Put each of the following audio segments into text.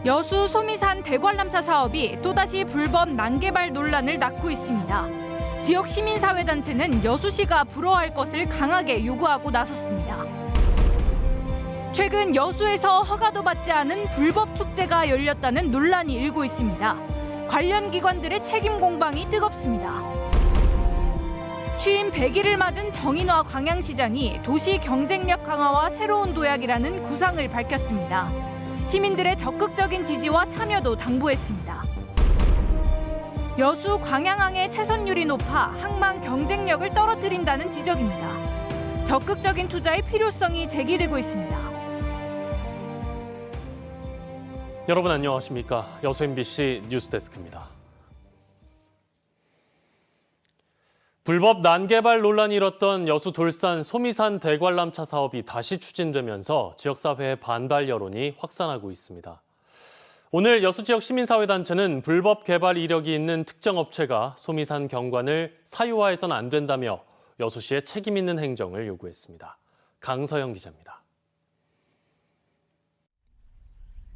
여수 소미산 대관람차 사업이 또다시 불법 난개발 논란을 낳고 있습니다. 지역 시민사회단체는 여수시가 불허할 것을 강하게 요구하고 나섰습니다. 최근 여수에서 허가도 받지 않은 불법 축제가 열렸다는 논란이 일고 있습니다. 관련 기관들의 책임 공방이 뜨겁습니다. 취임 100일을 맞은 정인화 광양시장이 도시 경쟁력 강화와 새로운 도약이라는 구상을 밝혔습니다. 시민들의 적극적인 지지와 참여도 당부했습니다. 여수 광양항의 채선율이 높아 항만 경쟁력을 떨어뜨린다는 지적입니다. 적극적인 투자의 필요성이 제기되고 있습니다. 여러분 안녕하십니까? 여수 MBC 뉴스데스크입니다. 불법 난개발 논란이 일었던 여수 돌산 소미산 대관람차 사업이 다시 추진되면서 지역사회의 반발 여론이 확산하고 있습니다. 오늘 여수 지역 시민사회단체는 불법 개발 이력이 있는 특정 업체가 소미산 경관을 사유화해서는 안 된다며 여수시의 책임 있는 행정을 요구했습니다. 강서영 기자입니다.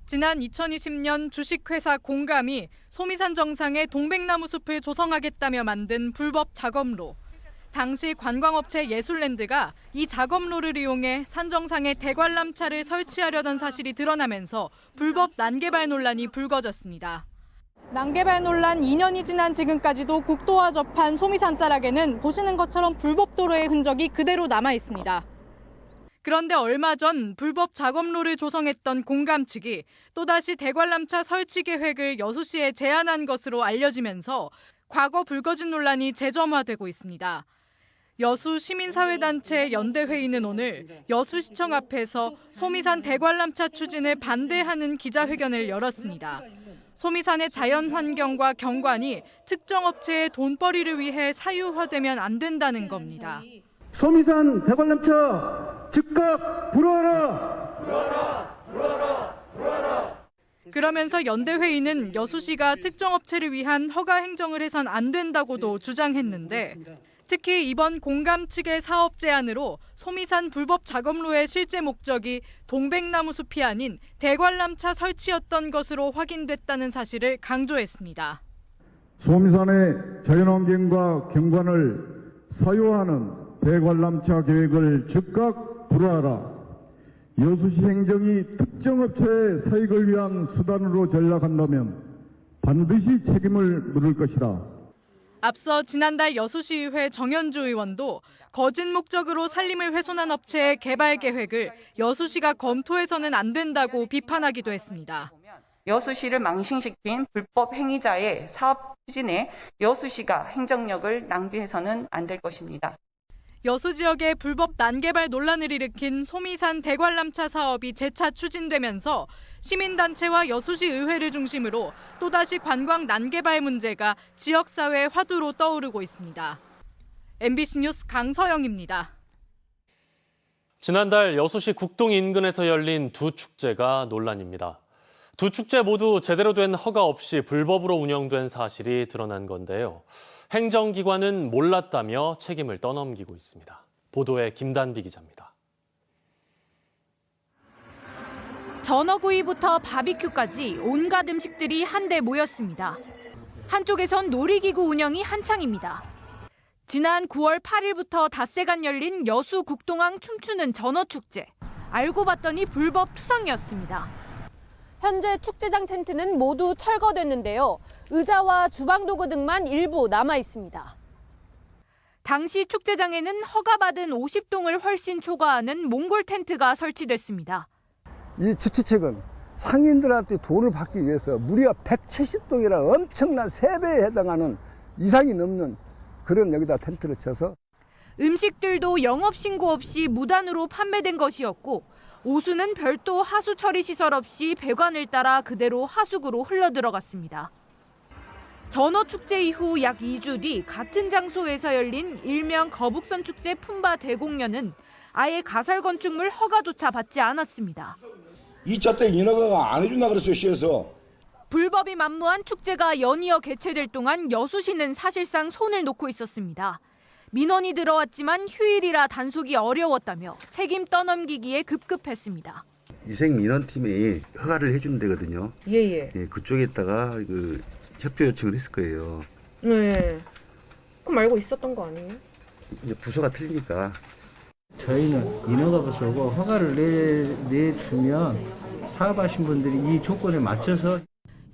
지난 2020년 주식회사 공감이 소미산 정상에 동백나무 숲을 조성하겠다며 만든 불법 작업로. 당시 관광업체 예술랜드가 이 작업로를 이용해 산 정상에 대관람차를 설치하려던 사실이 드러나면서 불법 난개발 논란이 불거졌습니다. 난개발 논란 2년이 지난 지금까지도 국도와 접한 소미산 자락에는 보시는 것처럼 불법 도로의 흔적이 그대로 남아 있습니다. 그런데 얼마 전 불법 작업로를 조성했던 공감 측이 또다시 대관람차 설치 계획을 여수시에 제안한 것으로 알려지면서 과거 불거진 논란이 재점화되고 있습니다. 여수 시민사회단체 연대회의는 오늘 여수시청 앞에서 소미산 대관람차 추진을 반대하는 기자회견을 열었습니다. 소미산의 자연환경과 경관이 특정 업체의 돈벌이를 위해 사유화되면 안 된다는 겁니다. 소미산 대관람차 즉각 불허하라! 그러면서 연대회의는 여수시가 특정 업체를 위한 허가 행정을 해선 안 된다고도 주장했는데 특히 이번 공감 측의 사업 제안으로 소미산 불법 작업로의 실제 목적이 동백나무 숲이 아닌 대관람차 설치였던 것으로 확인됐다는 사실을 강조했습니다. 소미산의 자연환경과 경관을 사유화하는 대관람차 계획을 즉각 불허하라. 여수시 행정이 특정 업체의 사익을 위한 수단으로 전락한다면 반드시 책임을 물을 것이다. 앞서 지난달 여수시의회 정현주 의원도 거짓 목적으로 산림을 훼손한 업체의 개발 계획을 여수시가 검토해서는 안 된다고 비판하기도 했습니다. 여수시를 망신시킨 불법 행위자의 사업 추진에 여수시가 행정력을 낭비해서는 안 될 것입니다. 여수 지역의 불법 난개발 논란을 일으킨 소미산 대관람차 사업이 재차 추진되면서 시민단체와 여수시 의회를 중심으로 또다시 관광 난개발 문제가 지역사회 화두로 떠오르고 있습니다. MBC 뉴스 강서영입니다. 지난달 여수시 국동 인근에서 열린 두 축제가 논란입니다. 두 축제 모두 제대로 된 허가 없이 불법으로 운영된 사실이 드러난 건데요. 행정기관은 몰랐다며 책임을 떠넘기고 있습니다. 보도에 김단비 기자입니다. 전어구이부터 바비큐까지 온갖 음식들이 한데 모였습니다. 한쪽에선 놀이기구 운영이 한창입니다. 지난 9월 8일부터 닷새간 열린 여수 국동항 춤추는 전어축제. 알고 봤더니 불법 투성이었습니다. 현재 축제장 텐트는 모두 철거됐는데요. 의자와 주방도구 등만 일부 남아 있습니다. 당시 축제장에는 허가받은 50동을 훨씬 초과하는 몽골 텐트가 설치됐습니다. 이 주최측은 상인들한테 돈을 받기 위해서 무려 170동이라 엄청난 3배에 해당하는 이상이 넘는 그런 여기다 텐트를 쳐서 음식들도 영업신고 없이 무단으로 판매된 것이었고 오수는 별도 하수 처리 시설 없이 배관을 따라 그대로 하수구로 흘러들어갔습니다. 전어축제 이후 약 2주 뒤 같은 장소에서 열린 일명 거북선 축제 품바 대공연은 아예 가설 건축물 허가조차 받지 않았습니다. 2차 때 인허가가 안 해준다 그랬어요, 시에서. 불법이 만무한 축제가 연이어 개최될 동안 여수시는 사실상 손을 놓고 있었습니다. 민원이 들어왔지만 휴일이라 단속이 어려웠다며 책임 떠넘기기에 급급했습니다. 위생민원팀이 허가를 해주는 데거든요. 예예. 예, 그쪽에다가 그 협조 요청을 했을 거예요. 네. 그럼 알고 있었던 거 아니에요? 이제 부서가 틀리니까. 저희는 인허가부서고 허가를 내주면 사업하신 분들이 이 조건에 맞춰서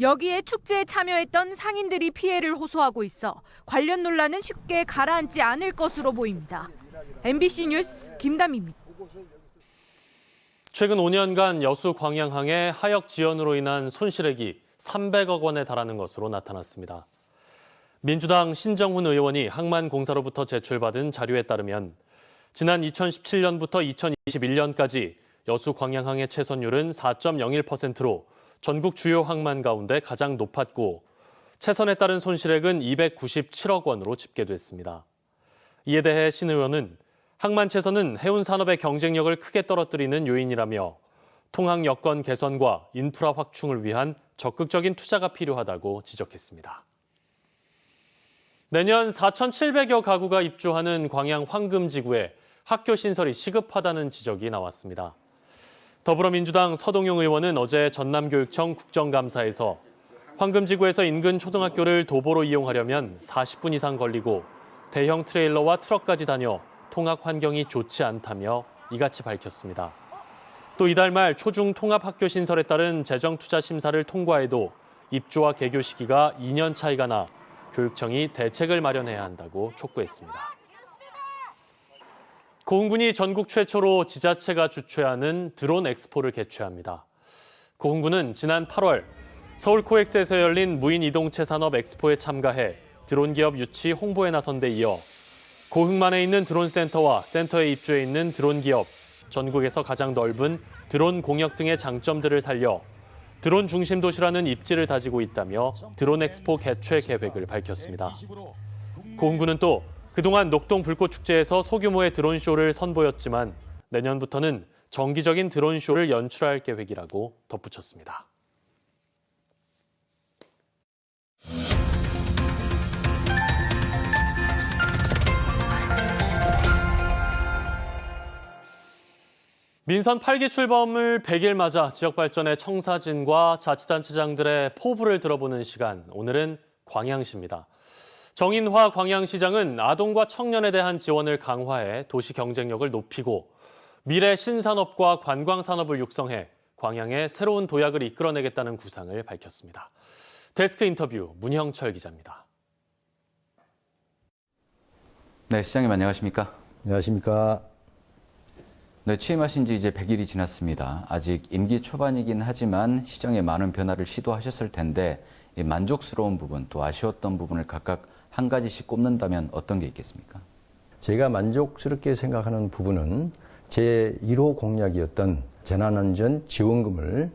여기에 축제에 참여했던 상인들이 피해를 호소하고 있어 관련 논란은 쉽게 가라앉지 않을 것으로 보입니다. MBC 뉴스 김담입니다. 최근 5년간 여수 광양항의 하역 지연으로 인한 손실액이 300억 원에 달하는 것으로 나타났습니다. 민주당 신정훈 의원이 항만공사로부터 제출받은 자료에 따르면 지난 2017년부터 2021년까지 여수 광양항의 채선율은 4.01%로 전국 주요 항만 가운데 가장 높았고 채선에 따른 손실액은 297억 원으로 집계됐습니다. 이에 대해 신 의원은 항만 채선은 해운 산업의 경쟁력을 크게 떨어뜨리는 요인이라며 통항 여건 개선과 인프라 확충을 위한 적극적인 투자가 필요하다고 지적했습니다. 내년 4,700여 가구가 입주하는 광양 황금지구에 학교 신설이 시급하다는 지적이 나왔습니다. 더불어민주당 서동용 의원은 어제 전남교육청 국정감사에서 황금지구에서 인근 초등학교를 도보로 이용하려면 40분 이상 걸리고 대형 트레일러와 트럭까지 다녀 통학 환경이 좋지 않다며 이같이 밝혔습니다. 또 이달 말 초중 통합학교 신설에 따른 재정투자 심사를 통과해도 입주와 개교 시기가 2년 차이가 나 교육청이 대책을 마련해야 한다고 촉구했습니다. 고흥군이 전국 최초로 지자체가 주최하는 드론 엑스포를 개최합니다. 고흥군은 지난 8월 서울 코엑스에서 열린 무인 이동체 산업 엑스포에 참가해 드론 기업 유치 홍보에 나선 데 이어 고흥만에 있는 드론 센터와 센터에 입주해 있는 드론 기업, 전국에서 가장 넓은 드론 공역 등의 장점들을 살려 드론 중심 도시라는 입지를 다지고 있다며 드론 엑스포 개최 계획을 밝혔습니다. 고흥군은 또 그동안 녹동 불꽃축제에서 소규모의 드론쇼를 선보였지만 내년부터는 정기적인 드론쇼를 연출할 계획이라고 덧붙였습니다. 민선 8기 출범을 100일 맞아 지역발전의 청사진과 자치단체장들의 포부를 들어보는 시간, 오늘은 광양시입니다. 정인화 광양시장은 아동과 청년에 대한 지원을 강화해 도시 경쟁력을 높이고 미래 신산업과 관광산업을 육성해 광양의 새로운 도약을 이끌어내겠다는 구상을 밝혔습니다. 데스크 인터뷰 문형철 기자입니다. 네, 시장님 안녕하십니까? 안녕하십니까? 네, 취임하신 지 이제 100일이 지났습니다. 아직 임기 초반이긴 하지만 시장에 많은 변화를 시도하셨을 텐데 이 만족스러운 부분 또 아쉬웠던 부분을 각각 한 가지씩 꼽는다면 어떤 게 있겠습니까? 제가 만족스럽게 생각하는 부분은 제 1호 공약이었던 재난안전 지원금을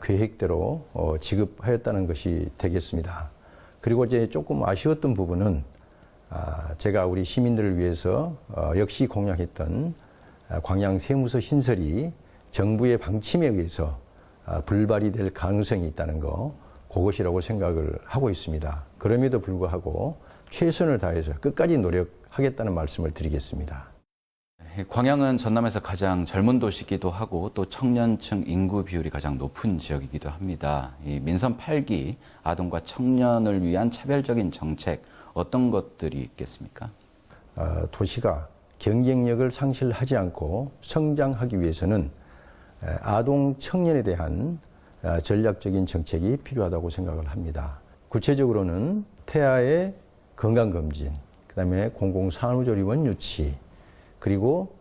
계획대로 지급하였다는 것이 되겠습니다. 그리고 이제 조금 아쉬웠던 부분은 제가 우리 시민들을 위해서 역시 공약했던 광양 세무서 신설이 정부의 방침에 의해서 불발이 될 가능성이 있다는 거, 그것이라고 생각을 하고 있습니다. 그럼에도 불구하고 최선을 다해서 끝까지 노력하겠다는 말씀을 드리겠습니다. 광양은 전남에서 가장 젊은 도시이기도 하고 또 청년층 인구 비율이 가장 높은 지역이기도 합니다. 이 민선 8기 아동과 청년을 위한 차별적인 정책 어떤 것들이 있겠습니까? 도시가 경쟁력을 상실하지 않고 성장하기 위해서는 아동 청년에 대한 전략적인 정책이 필요하다고 생각을 합니다. 구체적으로는 태아의 건강검진, 그다음에 공공산후조리원 유치, 그리고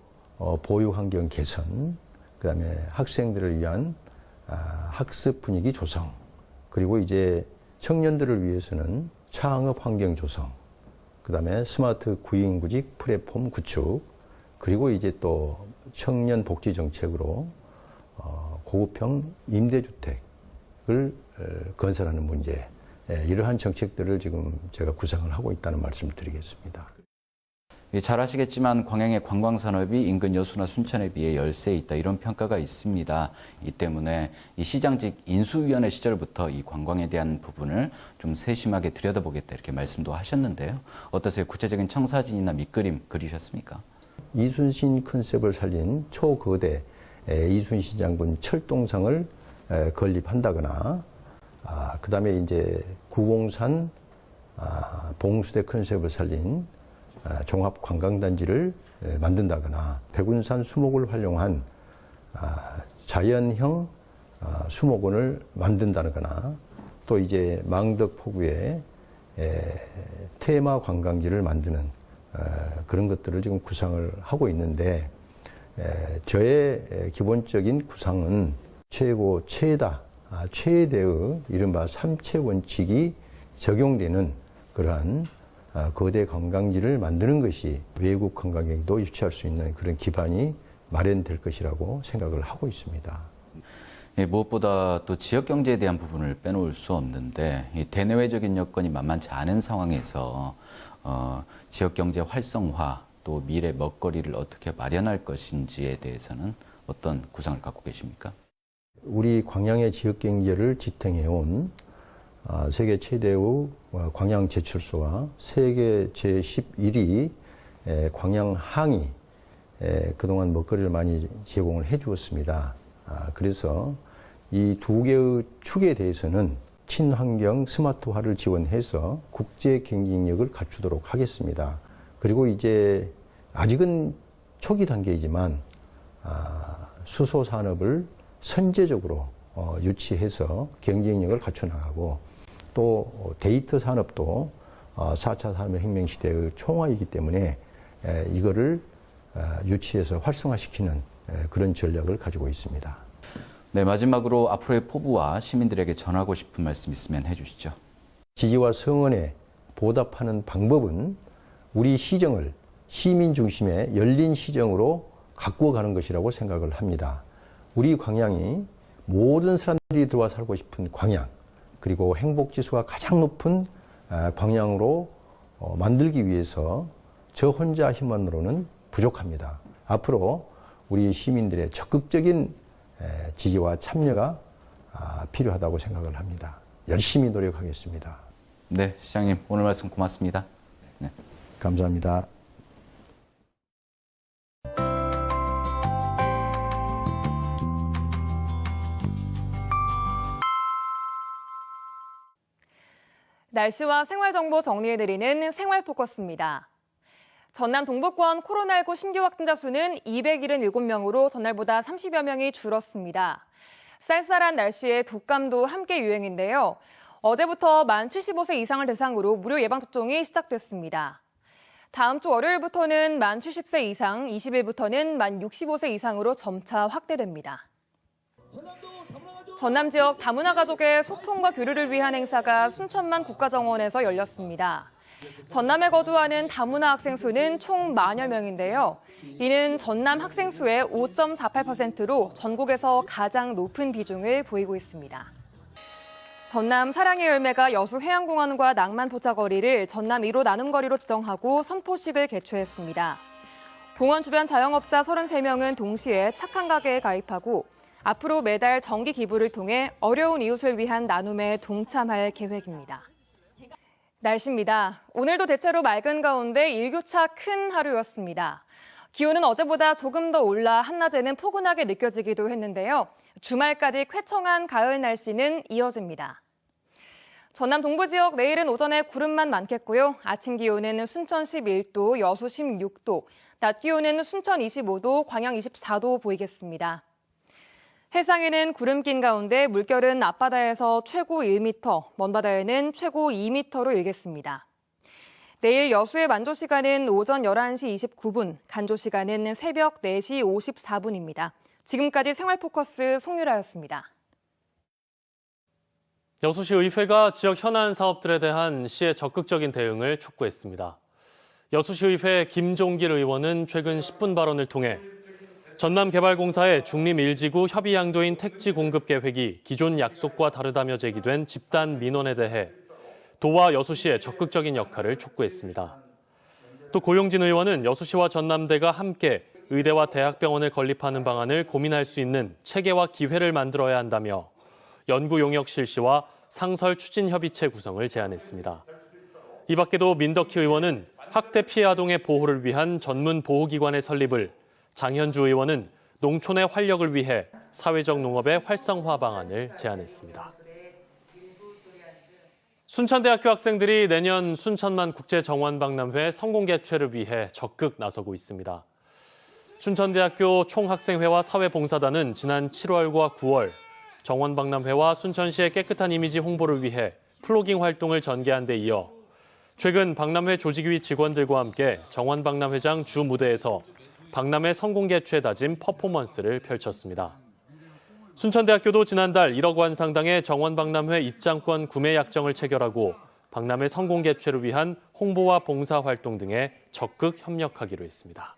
보육환경 개선, 그다음에 학생들을 위한 학습 분위기 조성, 그리고 이제 청년들을 위해서는 창업 환경 조성, 그다음에 스마트 구인구직 플랫폼 구축, 그리고 이제 또 청년 복지 정책으로 고급형 임대주택을 건설하는 문제, 이러한 정책들을 지금 제가 구상을 하고 있다는 말씀을 드리겠습니다. 잘 아시겠지만 광양의 관광산업이 인근 여수나 순천에 비해 열세 있다 이런 평가가 있습니다. 이 때문에 이 시장직 인수위원회 시절부터 이 관광에 대한 부분을 좀 세심하게 들여다보겠다 이렇게 말씀도 하셨는데요. 어떠세요? 구체적인 청사진이나 밑그림 그리셨습니까? 이순신 컨셉을 살린 초거대 이순신 장군 철동상을 건립한다거나, 그다음에 이제 구봉산 봉수대 컨셉을 살린 종합 관광단지를 만든다거나, 백운산 수목을 활용한 자연형 수목원을 만든다거나, 또 이제 망덕 포구에 테마 관광지를 만드는 그런 것들을 지금 구상을 하고 있는데, 저의 기본적인 구상은 최고, 최다, 최대의 이른바 삼체 원칙이 적용되는 그러한 거대 관광지를 만드는 것이 외국 관광객도 유치할 수 있는 그런 기반이 마련될 것이라고 생각을 하고 있습니다. 무엇보다 또 지역 경제에 대한 부분을 빼놓을 수 없는데, 이 대내외적인 여건이 만만치 않은 상황에서 지역 경제 활성화 또 미래 먹거리를 어떻게 마련할 것인지에 대해서는 어떤 구상을 갖고 계십니까? 우리 광양의 지역 경제를 지탱해온 세계 최대의 광양 제철소와 세계 제11위 광양항이 그동안 먹거리를 많이 제공을 해 주었습니다. 그래서 이 두 개의 축에 대해서는 친환경 스마트화를 지원해서 국제 경쟁력을 갖추도록 하겠습니다. 그리고 이제 아직은 초기 단계이지만 수소 산업을 선제적으로 유치해서 경쟁력을 갖춰 나가고, 또 데이터 산업도 4차 산업혁명 시대의 총화이기 때문에 이거를 유치해서 활성화시키는 그런 전략을 가지고 있습니다. 네, 마지막으로 앞으로의 포부와 시민들에게 전하고 싶은 말씀 있으면 해주시죠. 지지와 성원에 보답하는 방법은 우리 시정을 시민 중심의 열린 시정으로 가꾸어 가는 것이라고 생각을 합니다. 우리 광양이 모든 사람들이 들어와 살고 싶은 광양, 그리고 행복지수가 가장 높은 광양으로 만들기 위해서 저 혼자 힘만으로는 부족합니다. 앞으로 우리 시민들의 적극적인 지지와 참여가 필요하다고 생각을 합니다. 열심히 노력하겠습니다. 네, 시장님 오늘 말씀 고맙습니다. 네. 감사합니다. 날씨와 생활정보 정리해드리는 생활포커스입니다. 전남 동북권 코로나19 신규 확진자 수는 277명으로 전날보다 30여 명이 줄었습니다. 쌀쌀한 날씨에 독감도 함께 유행인데요. 어제부터 만 75세 이상을 대상으로 무료 예방접종이 시작됐습니다. 다음 주 월요일부터는 만 70세 이상, 20일부터는 만 65세 이상으로 점차 확대됩니다. 전남 지역 다문화 가족의 소통과 교류를 위한 행사가 순천만 국가정원에서 열렸습니다. 전남에 거주하는 다문화 학생 수는 총 10,000여 명인데요. 이는 전남 학생 수의 5.48%로 전국에서 가장 높은 비중을 보이고 있습니다. 전남 사랑의 열매가 여수 해양공원과 낭만 포차거리를 전남 1호 나눔거리로 지정하고 선포식을 개최했습니다. 공원 주변 자영업자 33명은 동시에 착한 가게에 가입하고 앞으로 매달 정기 기부를 통해 어려운 이웃을 위한 나눔에 동참할 계획입니다. 날씨입니다. 오늘도 대체로 맑은 가운데 일교차 큰 하루였습니다. 기온은 어제보다 조금 더 올라 한낮에는 포근하게 느껴지기도 했는데요. 주말까지 쾌청한 가을 날씨는 이어집니다. 전남 동부 지역 내일은 오전에 구름만 많겠고요. 아침 기온은 순천 11도, 여수 16도, 낮 기온은 순천 25도, 광양 24도 보이겠습니다. 해상에는 구름 낀 가운데 물결은 앞바다에서 최고 1m, 먼바다에는 최고 2m로 일겠습니다. 내일 여수의 만조 시간은 오전 11시 29분, 간조 시간은 새벽 4시 54분입니다. 지금까지 생활포커스 송유라였습니다. 여수시 의회가 지역 현안 사업들에 대한 시의 적극적인 대응을 촉구했습니다. 여수시의회 김종길 의원은 최근 10분 발언을 통해 전남개발공사의 중림 1지구 협의 양도인 택지 공급 계획이 기존 약속과 다르다며 제기된 집단 민원에 대해 도와 여수시의 적극적인 역할을 촉구했습니다. 또 고용진 의원은 여수시와 전남대가 함께 의대와 대학병원을 건립하는 방안을 고민할 수 있는 체계와 기회를 만들어야 한다며 연구 용역 실시와 상설 추진 협의체 구성을 제안했습니다. 이 밖에도 민덕희 의원은 학대 피해 아동의 보호를 위한 전문 보호기관의 설립을, 장현주 의원은 농촌의 활력을 위해 사회적 농업의 활성화 방안을 제안했습니다. 순천대학교 학생들이 내년 순천만 국제정원박람회 성공 개최를 위해 적극 나서고 있습니다. 순천대학교 총학생회와 사회봉사단은 지난 7월과 9월 정원박람회와 순천시의 깨끗한 이미지 홍보를 위해 플로깅 활동을 전개한 데 이어 최근 박람회 조직위 직원들과 함께 정원박람회장 주 무대에서 박람회 성공 개최 다짐 퍼포먼스를 펼쳤습니다. 순천대학교도 지난달 1억 원 상당의 정원박람회 입장권 구매 약정을 체결하고 박람회 성공 개최를 위한 홍보와 봉사 활동 등에 적극 협력하기로 했습니다.